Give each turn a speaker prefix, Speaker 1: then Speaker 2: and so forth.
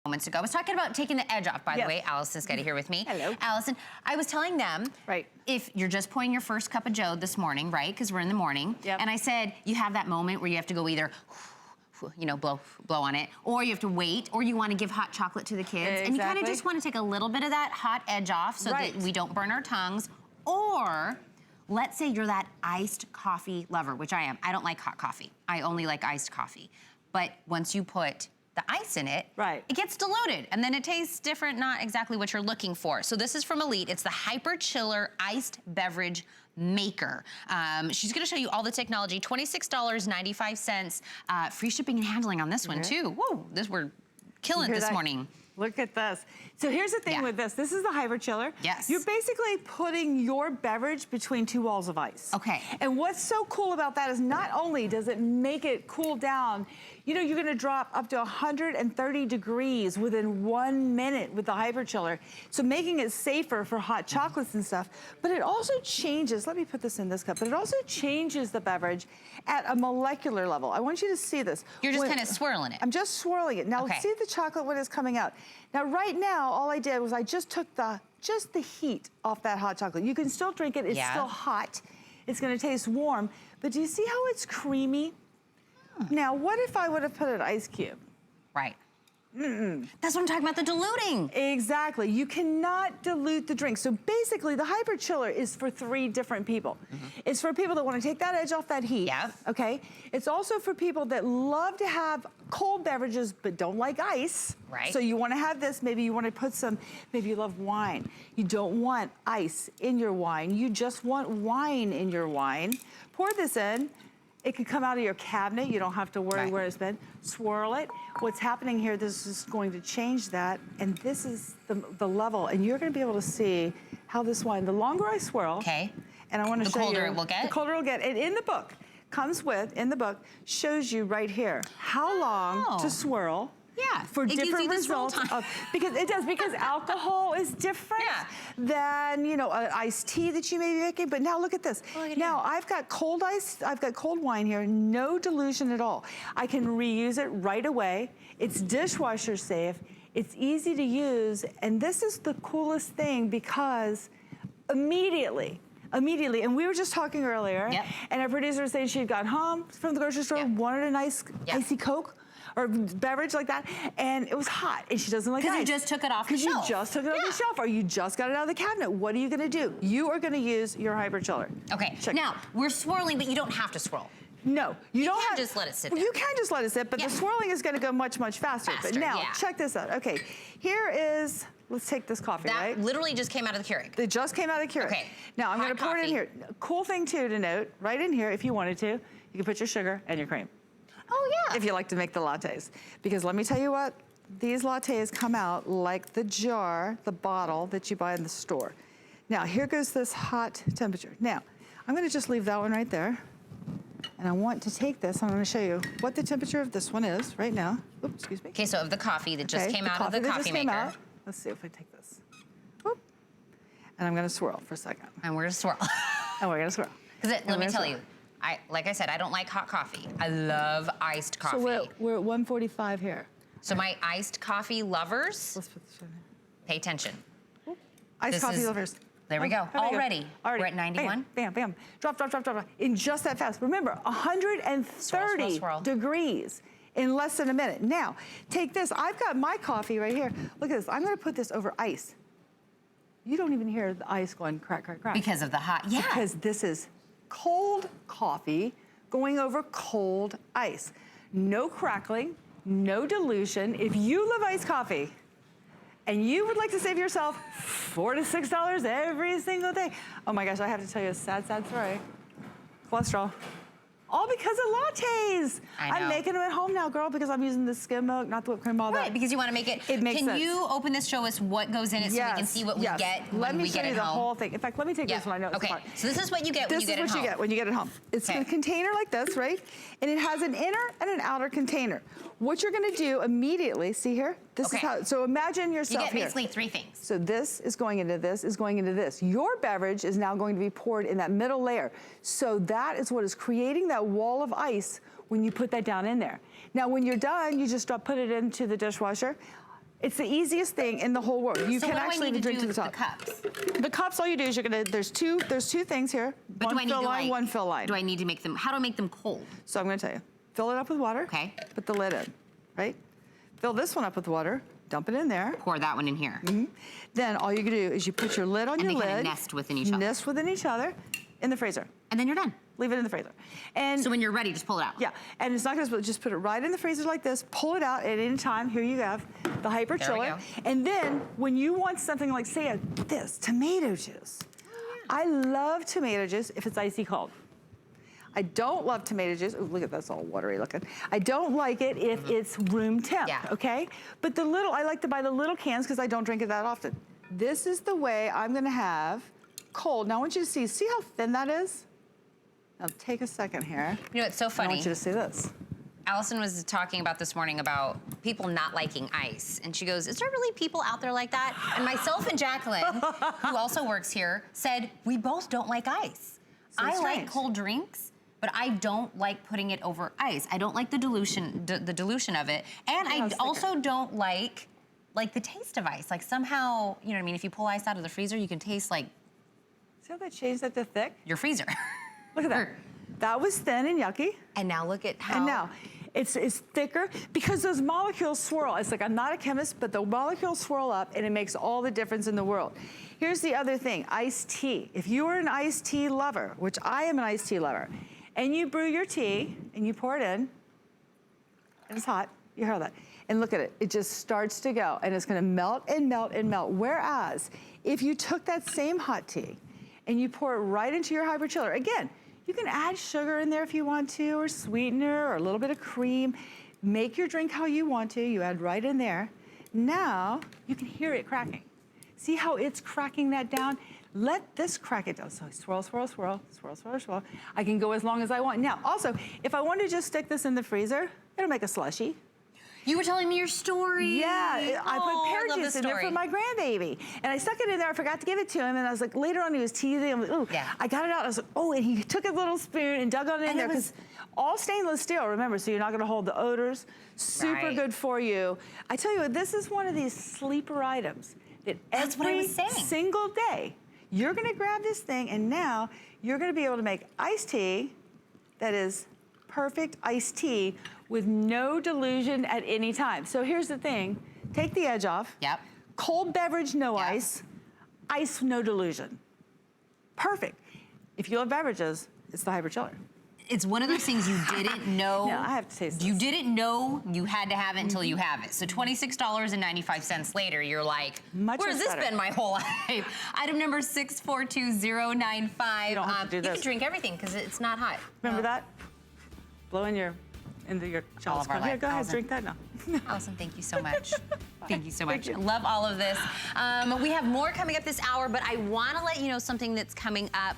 Speaker 1: moments ago. I was talking about taking the edge off, by the way. Allison's got it here with me.
Speaker 2: Hello.
Speaker 1: Allison, I was telling them, if you're just pouring your first cup of joe this morning, right, because we're in the morning, and I said you have that moment where you have to go either, you know, blow on it, or you have to wait, or you want to give hot chocolate to the kids, and you kind of just want to take a little bit of that hot edge off so that we don't burn our tongues, or let's say you're that iced coffee lover, which I am. I don't like hot coffee. I only like iced coffee. But once you put the ice in it, it gets diluted, and then it tastes different, not exactly what you're looking for. So this is from Elite. It's the HyperChiller Iced Beverage Maker. She's gonna show you all the technology, $26.95, free shipping and handling on this one too. Whoa, we're killing it this morning.
Speaker 2: Look at this. So here's the thing with this. This is the HyperChiller.
Speaker 1: Yes.
Speaker 2: You're basically putting your beverage between two walls of ice.
Speaker 1: Okay.
Speaker 2: And what's so cool about that is not only does it make it cool down, you know, you're gonna drop up to 130 degrees within 1 minute with the HyperChiller. So making it safer for hot chocolates and stuff. But it also changes, let me put this in this cup, but it also changes the beverage at a molecular level. I want you to see this.
Speaker 1: You're just kind of swirling it.
Speaker 2: I'm just swirling it. Now let's see the chocolate when it's coming out. Now right now, all I did was I just took just the heat off that hot chocolate. You can still drink it, it's still hot. It's gonna taste warm, but do you see how it's creamy? Now, what if I would have put an ice cube?
Speaker 1: Right. That's what I'm talking about, the diluting.
Speaker 2: Exactly, you cannot dilute the drink. So basically, the HyperChiller is for 3 different people. It's for people that wanna take that edge off that heat, okay? It's also for people that love to have cold beverages but don't like ice.
Speaker 1: Right.
Speaker 2: So you wanna have this, maybe you wanna put some, maybe you love wine. You don't want ice in your wine, you just want wine in your wine. Pour this in. It can come out of your cabinet. You don't have to worry where it's been. Swirl it. What's happening here, this is going to change that. And this is the level. And you're gonna be able to see how this wine, the longer I swirl, and I wanna show you.
Speaker 1: The colder it will get?
Speaker 2: The colder it will get. And in the book, in the book, shows you right here how long to swirl. For different results. Because it does, because alcohol is different than, you know, an iced tea that you may be making. But now look at this. Now I've got cold ice, I've got cold wine here, no dilution at all. I can reuse it right away. It's dishwasher safe. It's easy to use. And this is the coolest thing because immediately, and we were just talking earlier, and our producer was saying she had got home from the grocery store, wanted a nice icy Coke, or beverage like that, and it was hot, and she doesn't like ice.
Speaker 1: Because you just took it off the shelf.
Speaker 2: Because you just took it off the shelf, or you just got it out of the cabinet. What are you gonna do? You are gonna use your HyperChiller.
Speaker 1: Okay, now, we're swirling, but you don't have to swirl.
Speaker 2: No, you don't have
Speaker 1: to just let it sit there.
Speaker 2: You can just let it sit, but the swirling is gonna go much, much faster. But now, check this out. Okay, here is, let's take this coffee, right?
Speaker 1: That literally just came out of the Keurig.
Speaker 2: It just came out of the Keurig.
Speaker 1: Okay.
Speaker 2: Now, I'm gonna pour it in here. Cool thing too to note, right in here, if you wanted to, you can put your sugar and your cream.
Speaker 1: Oh yeah.
Speaker 2: If you like to make the lattes. Because let me tell you what, these lattes come out like the jar, the bottle that you buy in the store. Now, here goes this hot temperature. Now, I'm gonna just leave that one right there. And I want to take this, I'm gonna show you what the temperature of this one is right now. Oops, excuse me.
Speaker 1: Okay, so of the coffee that just came out of the coffee maker.
Speaker 2: Let's see if I take this. Whoop. And I'm gonna swirl for a second.
Speaker 1: And we're gonna swirl.
Speaker 2: And we're gonna swirl.
Speaker 1: Because let me tell you, like I said, I don't like hot coffee. I love iced coffee.
Speaker 2: So we're at 145 here.
Speaker 1: So my iced coffee lovers,
Speaker 2: let's put this in here.
Speaker 1: Pay attention.
Speaker 2: Iced coffee lovers.
Speaker 1: There we go. Already. We're at 91.
Speaker 2: Bam, bam, bam. Drop, drop, drop, drop. In just that fast. Remember, 130 degrees in less than a minute. Now, take this. I've got my coffee right here. Look at this. I'm gonna put this over ice. You don't even hear the ice going crack, crack, crack.
Speaker 1: Because of the hot,
Speaker 2: Because this is cold coffee going over cold ice. No crackling, no dilution. If you love iced coffee and you would like to save yourself $4 to $6 every single day, oh my gosh, I have to tell you a sad, sad story. Cholesterol. All because of lattes.
Speaker 1: I know.
Speaker 2: I'm making them at home now, girl, because I'm using the skim milk, not the whipped cream, all that.
Speaker 1: Right, because you want to make it.
Speaker 2: It makes sense.
Speaker 1: Can you open this, show us what goes in it so we can see what we get when we get it home? Let me show you the whole
Speaker 2: thing. In fact, let me take this one. I know it's hard.
Speaker 1: So this is what you get when you get it home.
Speaker 2: This is what you get when you get it home. It's a container like this, right? And it has an inner and an outer container. What you're gonna do immediately, see here? This is how, so imagine yourself
Speaker 1: here. You get basically 3 things.
Speaker 2: So this is going into this, is going into this. Your beverage is now going to be poured in that middle layer. So that is what is creating that wall of ice when you put that down in there. Now when you're done, you just put it into the dishwasher. It's the easiest thing in the whole world. You
Speaker 1: so
Speaker 2: can
Speaker 1: what
Speaker 2: actually
Speaker 1: do I need to
Speaker 2: drink
Speaker 1: do
Speaker 2: to the
Speaker 1: with
Speaker 2: top.
Speaker 1: the cups?
Speaker 2: The cups, all you do is you're gonna, there's two things here.
Speaker 1: But
Speaker 2: one
Speaker 1: do I need
Speaker 2: fill
Speaker 1: to
Speaker 2: line,
Speaker 1: like,
Speaker 2: one fill line.
Speaker 1: do I need to make them, how do I make them cold?
Speaker 2: So I'm gonna tell you. Fill it up with water.
Speaker 1: Okay.
Speaker 2: Put the lid in, right? Fill this one up with water. Dump it in there.
Speaker 1: Pour that one in here.
Speaker 2: Then all you can do is you put your lid on your lid.
Speaker 1: And they kind of nest within each other.
Speaker 2: Nest within each other in the freezer.
Speaker 1: And then you're done.
Speaker 2: Leave it in the freezer. And
Speaker 1: so when you're ready, just pull it out.
Speaker 2: Yeah, and it's not gonna, just put it right in the freezer like this, pull it out at any time. Here you have the HyperChiller. And then when you want something like, say, this, tomato juice. I love tomato juice if it's icy cold. I don't love tomato juice. Ooh, look at this, all watery looking. I don't like it if it's room temp, okay? But I like to buy the little cans because I don't drink it that often. This is the way I'm gonna have cold. Now I want you to see how thin that is? Now take a second here.
Speaker 1: You know, it's so funny.
Speaker 2: I want you to see this.
Speaker 1: Allison was talking about this morning about people not liking ice. And she goes, is there really people out there like that? And myself and Jacqueline, who also works here, said, we both don't like ice.
Speaker 2: So
Speaker 1: I like cold drinks, but I don't like putting it over ice. I don't like the dilution of it. And I also don't like the taste of ice. Like somehow, you know what I mean? If you pull ice out of the freezer, you can taste like...
Speaker 2: See how that changed that to thick?
Speaker 1: Your freezer.
Speaker 2: Look at that. That was thin and yucky.
Speaker 1: And now look at how...
Speaker 2: And now, it's thicker because those molecules swirl. It's like, I'm not a chemist, but the molecules swirl up and it makes all the difference in the world. Here's the other thing, iced tea. If you are an iced tea lover, which I am an iced tea lover, and you brew your tea and you pour it in, and it's hot, you hear that. And look at it, it just starts to go and it's gonna melt and melt and melt. Whereas, if you took that same hot tea and you pour it right into your HyperChiller, again, you can add sugar in there if you want to, or sweetener, or a little bit of cream. Make your drink how you want to, you add right in there. Now, you can hear it cracking. See how it's cracking that down? Let this crack it down. So swirl, swirl, swirl, swirl, swirl, swirl. I can go as long as I want. Now, also, if I want to just stick this in the freezer, it'll make a slushy.
Speaker 1: You were telling me your story.
Speaker 2: Yeah, I put pear juice in there for my grandbaby. And I stuck it in there, I forgot to give it to him, and I was like, later on he was teething, I'm like, ooh, I got it out. I was like, oh, and he took a little spoon and dug it in there, because all stainless steel, remember, so you're not gonna hold the odors. Super good for you. I tell you what, this is one of these sleeper items that every single day, you're gonna grab this thing, and now you're gonna be able to make iced tea that is perfect iced tea with no dilution at any time. So here's the thing, take the edge off. Cold beverage, no ice. Ice, no dilution. Perfect. If you love beverages, it's the HyperChiller.
Speaker 1: It's one of those things you didn't know.
Speaker 2: No, I have to taste this.
Speaker 1: You didn't know you had to have it until you have it. So $26.95 later, you're like, where's this been my whole life? Item number 642095.
Speaker 2: You don't have to do this.
Speaker 1: You can drink everything because it's not hot.
Speaker 2: Remember that? Blow in your chalice. Go ahead, drink that now.
Speaker 1: Allison, thank you so much. Thank you so much. Love all of this. We have more coming up this hour, but I want to let you know something that's coming up.